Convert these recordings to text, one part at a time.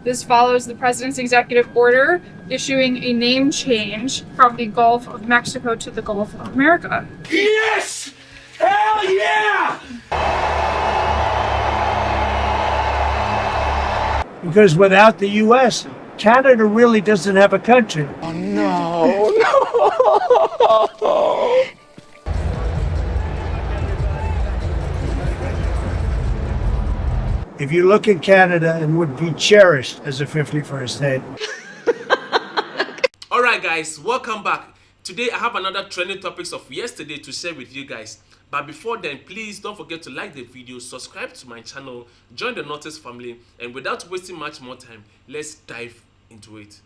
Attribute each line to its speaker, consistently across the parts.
Speaker 1: This follows the president's executive order issuing a name change from the Gulf of Mexico to the Gulf of America.
Speaker 2: Yes! Hell yeah!
Speaker 3: Because without the U.S., Canada really doesn't have a country.
Speaker 2: Oh no, no!
Speaker 3: If you look at Canada, it would be cherished as a 51st state.
Speaker 4: Alright guys, welcome back. Today I have another trending topics of yesterday to share with you guys. But before then, please don't forget to like the video, subscribe to my channel, join the Notice family, and without wasting much more time, let's dive into it.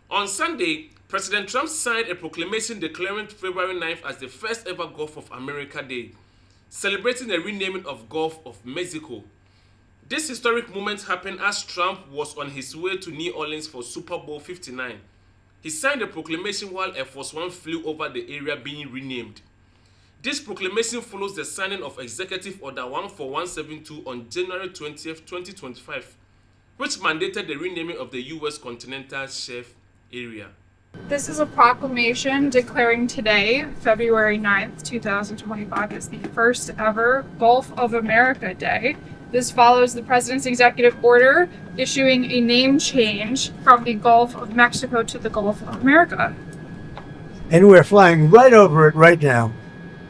Speaker 4: On Sunday, President Trump signed a proclamation declaring February 9th as the first ever Gulf of America Day, celebrating the renaming of Gulf of Mexico. This historic moment happened as Trump was on his way to New Orleans for Super Bowl 59. He signed the proclamation while Air Force One flew over the area being renamed. This proclamation follows the signing of Executive Order 14172 on January 20th, 2025, which mandated the renaming of the U.S. continental shelf area.
Speaker 1: This is a proclamation declaring today, February 9th, 2025, as the first ever Gulf of America Day. This follows the president's executive order issuing a name change from the Gulf of Mexico to the Gulf of America.
Speaker 3: And we're flying right over it right now.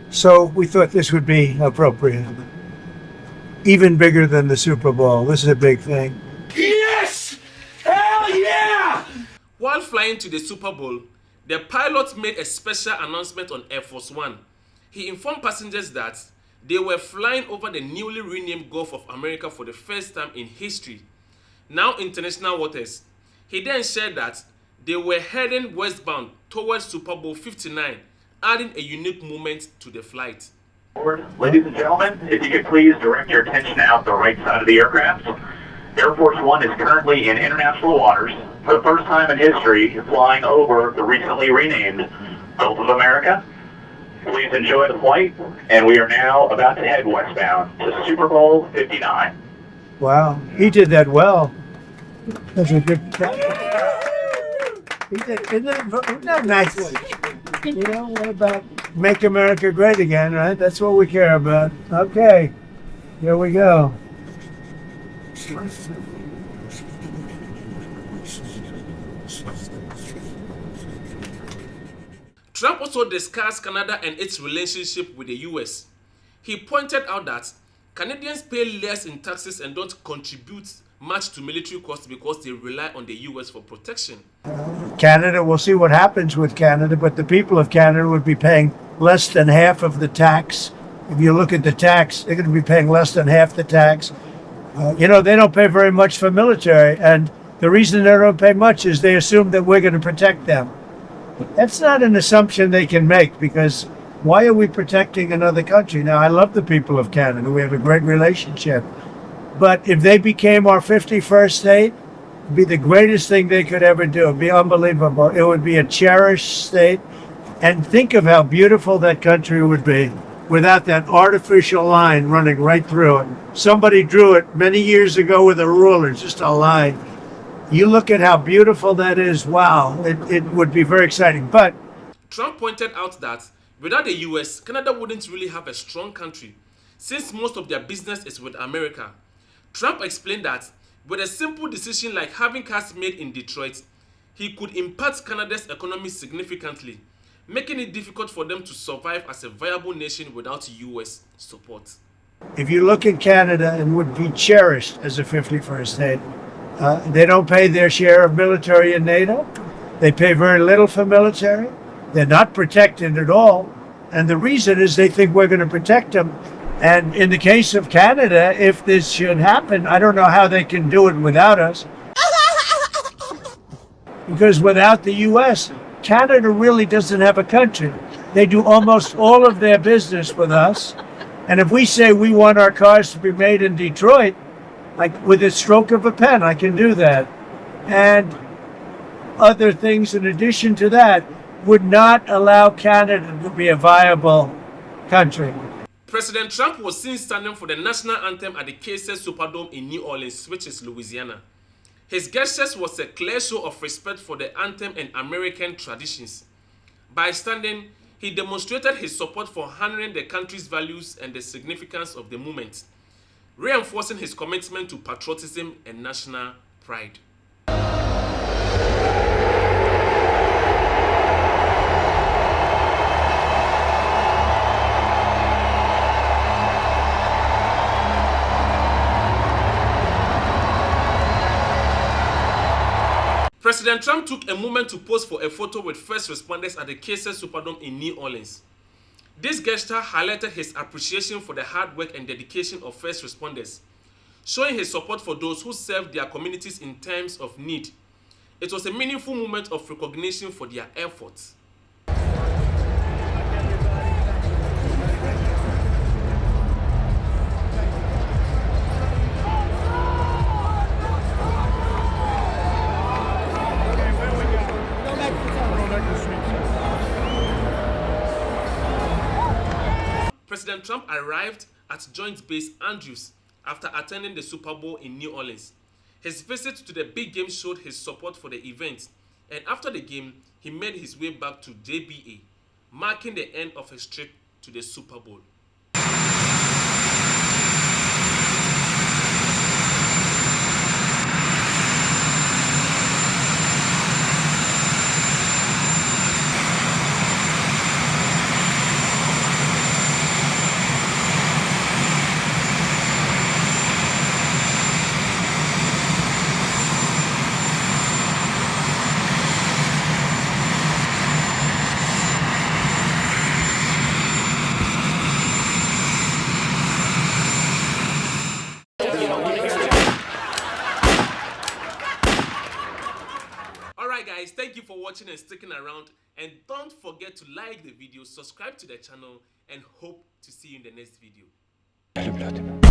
Speaker 3: So we thought this would be appropriate. Even bigger than the Super Bowl. This is a big thing.
Speaker 2: Yes! Hell yeah!
Speaker 4: While flying to the Super Bowl, the pilot made a special announcement on Air Force One. He informed passengers that they were flying over the newly renamed Gulf of America for the first time in history, now international waters. He then shared that they were heading westbound towards Super Bowl 59, adding a unique moment to the flight.
Speaker 5: Ladies and gentlemen, if you could please direct your attention out the right side of the aircraft. Air Force One is currently in international waters for the first time in history, flying over the recently renamed Gulf of America. Please enjoy the flight, and we are now about to head westbound to Super Bowl 59.
Speaker 3: Wow, he did that well. That's a good He did, isn't that nice? You know, what about make America great again, right? That's what we care about. Okay, here we go.
Speaker 4: Trump also discussed Canada and its relationship with the US. He pointed out that Canadians pay less in taxes and don't contribute much to military costs because they rely on the US for protection.
Speaker 3: Canada, we'll see what happens with Canada, but the people of Canada would be paying less than half of the tax. If you look at the tax, they're going to be paying less than half the tax. You know, they don't pay very much for military, and the reason they don't pay much is they assume that we're going to protect them. That's not an assumption they can make, because why are we protecting another country? Now, I love the people of Canada. We have a great relationship. But if they became our 51st state, it would be the greatest thing they could ever do. It would be unbelievable. It would be a cherished state. And think of how beautiful that country would be without that artificial line running right through it. Somebody drew it many years ago with a ruler, just a line. You look at how beautiful that is. Wow, it would be very exciting. But
Speaker 4: Trump pointed out that without the US, Canada wouldn't really have a strong country, since most of their business is with America. Trump explained that with a simple decision like having cars made in Detroit, he could impact Canada's economy significantly, making it difficult for them to survive as a viable nation without US support.
Speaker 3: if you look at Canada, it would be cherished as a 51st state. They don't pay their share of military in NATO. They pay very little for military. They're not protected at all. And the reason is they think we're going to protect them. And in the case of Canada, if this should happen, I don't know how they can do it without us. Because without the U.S., Canada really doesn't have a country. They do almost all of their business with us. And if we say we want our cars to be made in Detroit, like with a stroke of a pen, I can do that. And other things in addition to that, would not allow Canada to be a viable country.
Speaker 4: President Trump was seen standing for the national anthem at the KC Superdome in New Orleans, which is Louisiana. His gestures was a clear show of respect for the anthem and American traditions. By standing, he demonstrated his support for honoring the country's values and the significance of the movement, reinforcing his commitment to patriotism and national pride. President Trump took a moment to pose for a photo with first responders at the KC Superdome in New Orleans. This gesture highlighted his appreciation for the hard work and dedication of first responders, showing his support for those who serve their communities in times of need. It was a meaningful moment of recognition for their efforts. President Trump arrived at Joint Base Andrews after attending the Super Bowl in New Orleans. His visit to the big game showed his support for the event, and after the game, he made his way back to JBA, marking the end of his trip to the Super Bowl. Alright guys, thank you for watching and sticking around, and don't forget to like the video, subscribe to the channel, and hope to see you in the next video.
Speaker 6: Le blood.